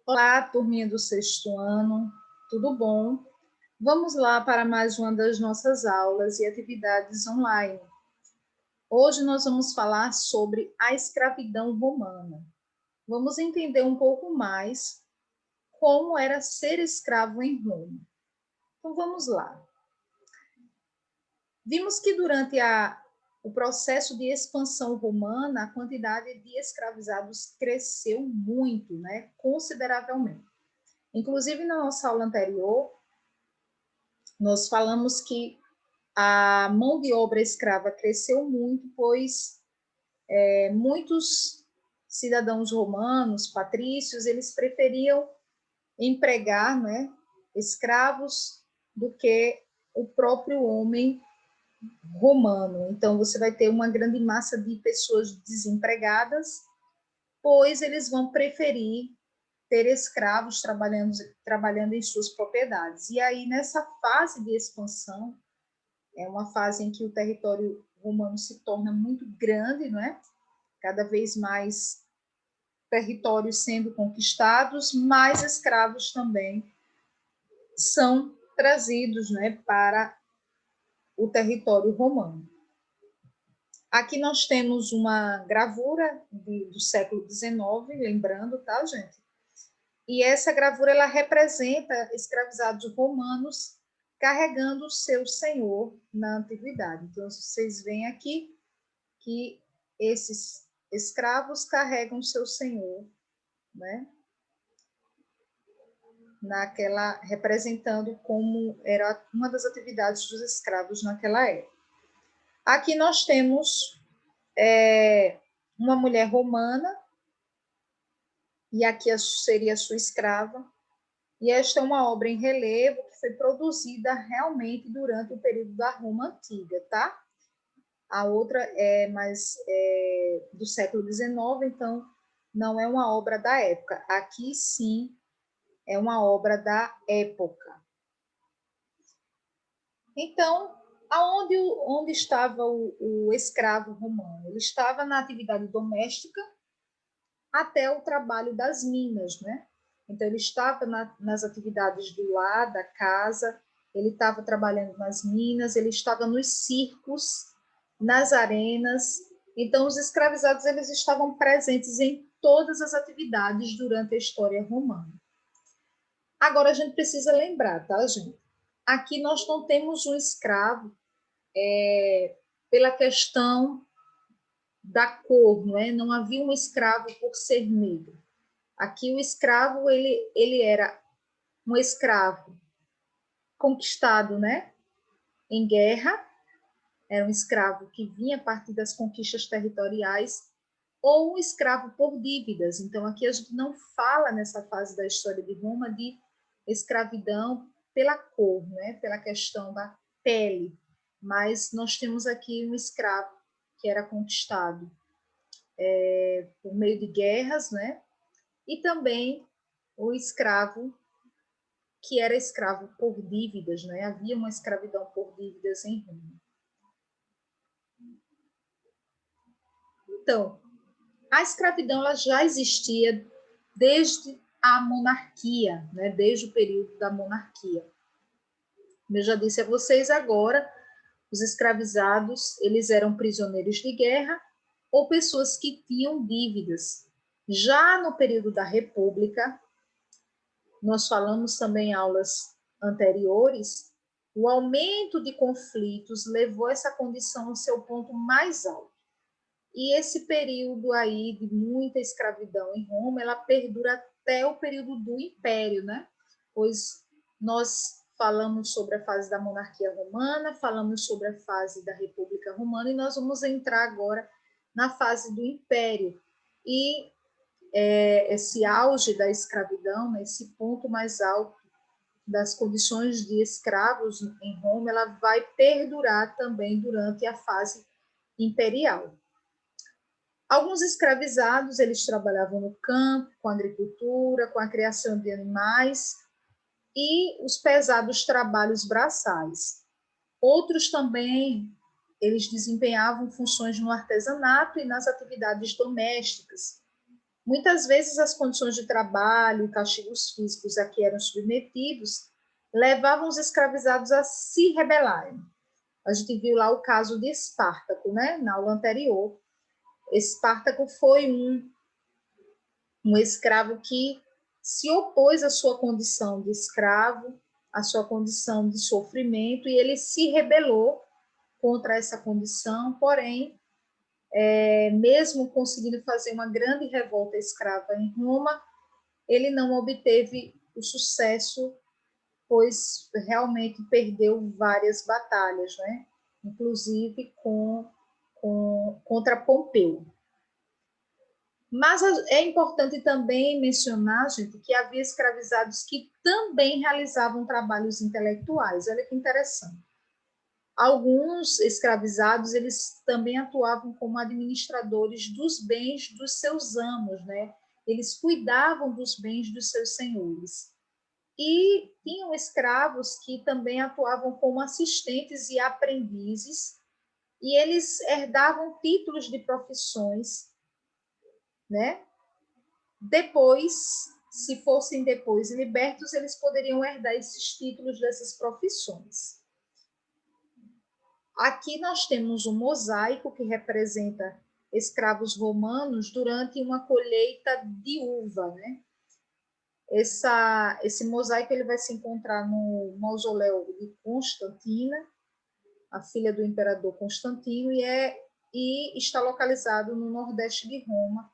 Olá, turminha do sexto ano, tudo bom? Vamos lá para mais uma das nossas aulas e atividades online. Hoje nós vamos falar sobre a escravidão romana. Vamos entender um pouco mais como era ser escravo em Roma. Então vamos lá. Vimos que durante o processo de expansão romana, a quantidade de escravizados cresceu muito, né? Consideravelmente. Inclusive, na nossa aula anterior, nós falamos que a mão de obra escrava cresceu muito, pois muitos cidadãos romanos, patrícios, eles preferiam empregar, né, escravos do que o próprio homem romano. Então, você vai ter uma grande massa de pessoas desempregadas, pois eles vão preferir ter escravos trabalhando em suas propriedades. E aí, nessa fase de expansão, é uma fase em que o território romano se torna muito grande, não é? Cada vez mais territórios sendo conquistados, mais escravos também são trazidos, né, para o território romano. Aqui nós temos uma gravura do século XIX, lembrando, tá, gente? E essa gravura ela representa escravizados romanos carregando o seu senhor na antiguidade. Então, vocês veem aqui que esses escravos carregam o seu senhor, né? Naquela, representando como era uma das atividades dos escravos naquela época. Aqui nós temos uma mulher romana, e aqui seria a sua escrava, e esta é uma obra em relevo que foi produzida realmente durante o período da Roma Antiga, tá? A outra é mais do século XIX, então não é uma obra da época. Aqui sim é uma obra da época. Então, onde estava o escravo romano? Ele estava na atividade doméstica até o trabalho das minas, né? Então, ele estava nas atividades do lar, da casa, ele estava trabalhando nas minas, ele estava nos circos, nas arenas. Então, os escravizados eles estavam presentes em todas as atividades durante a história romana. Agora, a gente precisa lembrar, tá, gente? Aqui nós não temos um escravo pela questão da cor, não é? Não havia um escravo por ser negro. Aqui o escravo ele era um escravo conquistado, né? Em guerra, era um escravo que vinha a partir das conquistas territoriais, ou um escravo por dívidas. Então, aqui a gente não fala nessa fase da história de Roma de escravidão pela cor, né? Pela questão da pele, mas nós temos aqui um escravo que era conquistado por meio de guerras, né? E também o escravo que era escravo por dívidas, né? Havia uma escravidão por dívidas em Roma. Então, a escravidão ela já existia desde a monarquia, né? Desde o período da monarquia. Como eu já disse a vocês agora, os escravizados eles eram prisioneiros de guerra ou pessoas que tinham dívidas. Já no período da República, nós falamos também em aulas anteriores, o aumento de conflitos levou essa condição ao seu ponto mais alto. E esse período aí de muita escravidão em Roma, ela perdura até o período do Império, né? Pois nós falamos sobre a fase da monarquia romana, falamos sobre a fase da República Romana, e nós vamos entrar agora na fase do Império. E esse auge da escravidão, né, esse ponto mais alto das condições de escravos em Roma, ela vai perdurar também durante a fase imperial. Alguns escravizados, eles trabalhavam no campo, com a agricultura, com a criação de animais e os pesados trabalhos braçais. Outros também, eles desempenhavam funções no artesanato e nas atividades domésticas. Muitas vezes as condições de trabalho e castigos físicos a que eram submetidos levavam os escravizados a se rebelarem. A gente viu lá o caso de Espartaco, né, na aula anterior. Espartaco foi um escravo que se opôs à sua condição de escravo, à sua condição de sofrimento, e ele se rebelou contra essa condição, porém, mesmo conseguindo fazer uma grande revolta escrava em Roma, ele não obteve o sucesso, pois realmente perdeu várias batalhas, né? Inclusive contra Pompeu. Mas é importante também mencionar, gente, que havia escravizados que também realizavam trabalhos intelectuais. Olha que interessante. Alguns escravizados, eles também atuavam como administradores dos bens dos seus amos, né? Eles cuidavam dos bens dos seus senhores. E tinham escravos que também atuavam como assistentes e aprendizes, e eles herdavam títulos de profissões, né? Depois, se fossem depois libertos, eles poderiam herdar esses títulos dessas profissões. Aqui nós temos um mosaico que representa escravos romanos durante uma colheita de uva, né? Esse mosaico ele vai se encontrar no mausoléu de Constantina, a filha do imperador Constantino, e está localizado no nordeste de Roma,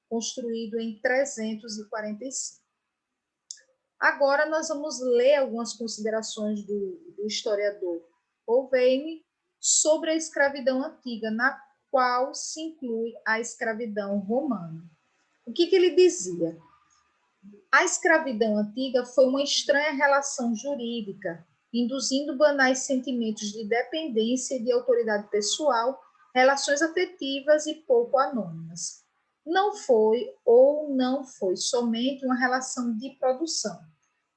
construído em 345. Agora nós vamos ler algumas considerações do historiador Paul Veyne sobre a escravidão antiga, na qual se inclui a escravidão romana. O que ele dizia? A escravidão antiga foi uma estranha relação jurídica, induzindo banais sentimentos de dependência e de autoridade pessoal, relações afetivas e pouco anônimas. Não foi ou não foi somente uma relação de produção.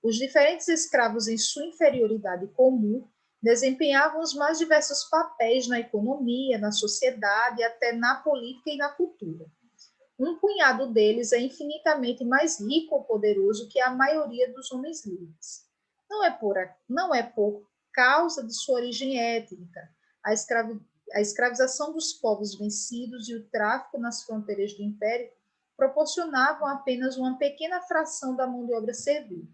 Os diferentes escravos, em sua inferioridade comum, desempenhavam os mais diversos papéis na economia, na sociedade, até na política e na cultura. Um punhado deles é infinitamente mais rico ou poderoso que a maioria dos homens livres. Não é por causa de sua origem étnica. A escravização dos povos vencidos e o tráfico nas fronteiras do império proporcionavam apenas uma pequena fração da mão de obra servil.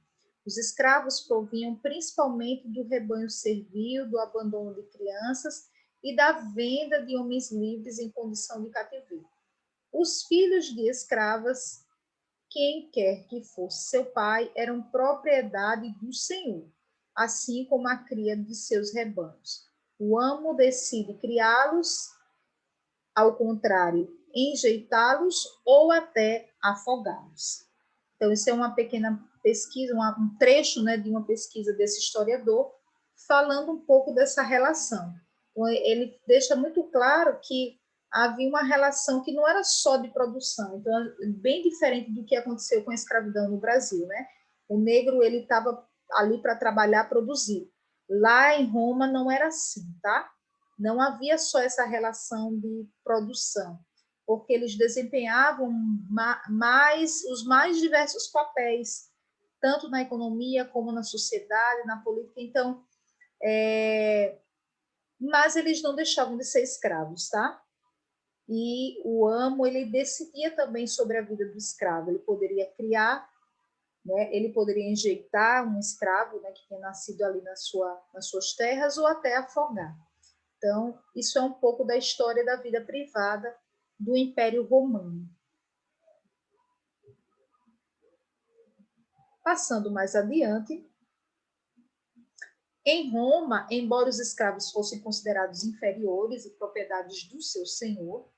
Os escravos provinham principalmente do rebanho servil, do abandono de crianças e da venda de homens livres em condição de cativeiro. Os filhos de escravas, quem quer que fosse seu pai, eram propriedade do senhor, assim como a cria de seus rebanhos. O amo decide criá-los, ao contrário, enjeitá-los ou até afogá-los. Então, isso é uma pequena pesquisa, um trecho, né, de uma pesquisa desse historiador, falando um pouco dessa relação. Então, ele deixa muito claro que havia uma relação que não era só de produção, então bem diferente do que aconteceu com a escravidão no Brasil, né? O negro ele estava ali para trabalhar, produzir. Lá em Roma não era assim, tá? Não havia só essa relação de produção, porque eles desempenhavam os mais diversos papéis, tanto na economia como na sociedade, na política. Então, mas eles não deixavam de ser escravos, tá? E o amo, ele decidia também sobre a vida do escravo. Ele poderia criar, né? Ele poderia enjeitar um escravo, né, que tinha nascido ali nas suas terras, ou até afogar. Então, isso é um pouco da história da vida privada do Império Romano. Passando mais adiante, em Roma, embora os escravos fossem considerados inferiores e propriedades do seu senhor,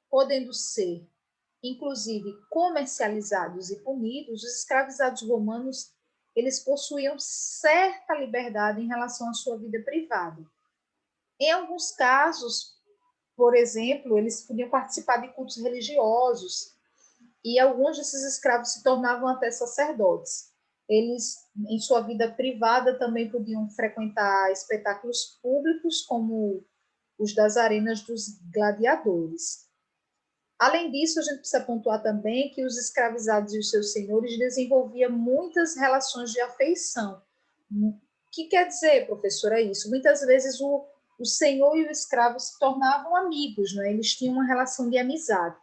podendo ser, inclusive, comercializados e punidos, os escravizados romanos eles possuíam certa liberdade em relação à sua vida privada. Em alguns casos, por exemplo, eles podiam participar de cultos religiosos e alguns desses escravos se tornavam até sacerdotes. Eles, em sua vida privada, também podiam frequentar espetáculos públicos, como os das arenas dos gladiadores. Além disso, a gente precisa pontuar também que os escravizados e os seus senhores desenvolviam muitas relações de afeição. O que quer dizer, professora, isso? Muitas vezes o senhor e o escravo se tornavam amigos, né? Eles tinham uma relação de amizade.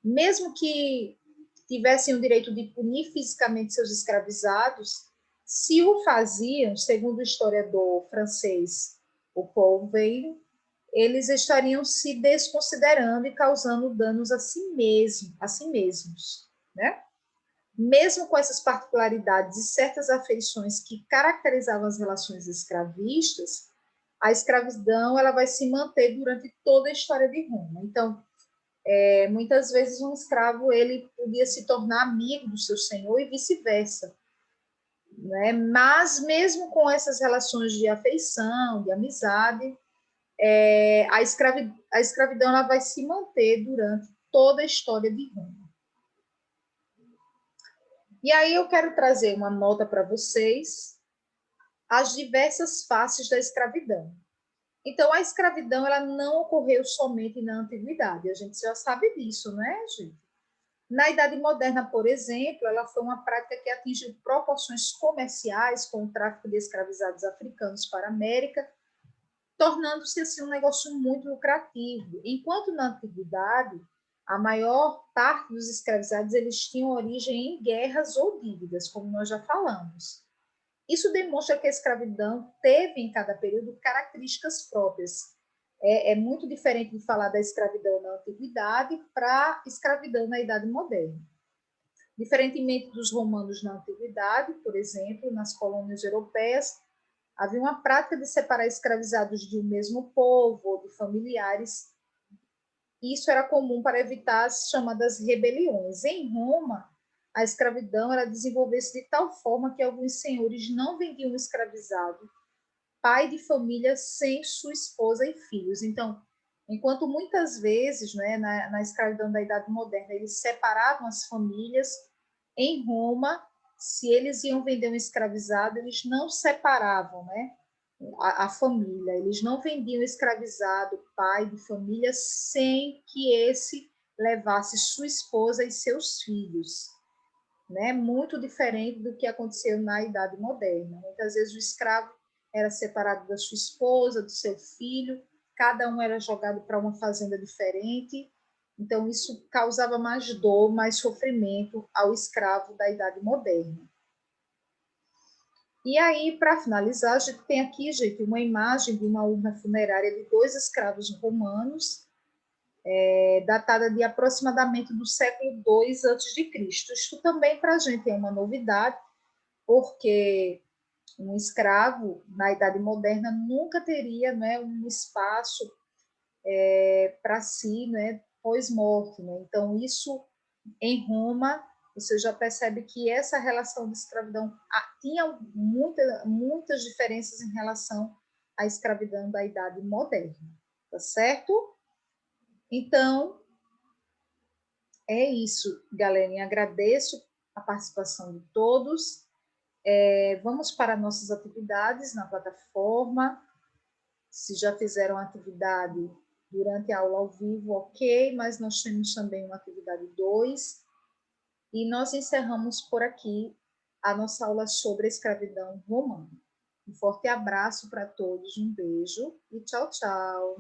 Mesmo que tivessem o direito de punir fisicamente seus escravizados, se o faziam, segundo o historiador francês, o Paul Veil, eles estariam se desconsiderando e causando danos a si mesmos, né? Mesmo com essas particularidades e certas afeições que caracterizavam as relações escravistas, a escravidão ela vai se manter durante toda a história de Roma. Então, muitas vezes um escravo ele podia se tornar amigo do seu senhor e vice-versa, né? Mas mesmo com essas relações de afeição, de amizade, a escravidão ela vai se manter durante toda a história de Roma. E aí eu quero trazer uma nota para vocês, as diversas faces da escravidão. Então, a escravidão ela não ocorreu somente na antiguidade, a gente já sabe disso, né, gente? Na Idade Moderna, por exemplo, ela foi uma prática que atingiu proporções comerciais com o tráfico de escravizados africanos para a América, tornando-se assim um negócio muito lucrativo. Enquanto na antiguidade, a maior parte dos escravizados eles tinham origem em guerras ou dívidas, como nós já falamos. Isso demonstra que a escravidão teve em cada período características próprias. É muito diferente de falar da escravidão na antiguidade para a escravidão na Idade Moderna. Diferentemente dos romanos na antiguidade, por exemplo, nas colônias europeias, havia uma prática de separar escravizados de um mesmo povo ou de familiares. Isso era comum para evitar as chamadas rebeliões. Em Roma, a escravidão era desenvolver-se de tal forma que alguns senhores não vendiam um escravizado, pai de família, sem sua esposa e filhos. Então, enquanto muitas vezes, né, na escravidão da Idade Moderna, eles separavam as famílias, em Roma, se eles iam vender um escravizado, eles não separavam, né, a família, eles não vendiam escravizado, pai de família, sem que esse levasse sua esposa e seus filhos, né? Muito diferente do que aconteceu na Idade Moderna. Muitas vezes o escravo era separado da sua esposa, do seu filho, cada um era jogado para uma fazenda diferente, então isso causava mais dor, mais sofrimento ao escravo da Idade Moderna. E aí, para finalizar, a gente tem aqui, gente, uma imagem de uma urna funerária de 2 escravos romanos, datada de aproximadamente do século II a.C. Isso também para a gente é uma novidade, porque um escravo na Idade Moderna nunca teria, né, um espaço para si, né, pós-morte. Né? Então, isso em Roma, você já percebe que essa relação de escravidão tinha muitas diferenças em relação à escravidão da Idade Moderna, tá certo? Então, é isso, galerinha. Agradeço a participação de todos. Vamos para nossas atividades na plataforma. Se já fizeram atividade durante a aula ao vivo, ok, mas nós temos também uma atividade 2. E nós encerramos por aqui a nossa aula sobre a escravidão romana. Um forte abraço para todos, um beijo e tchau, tchau.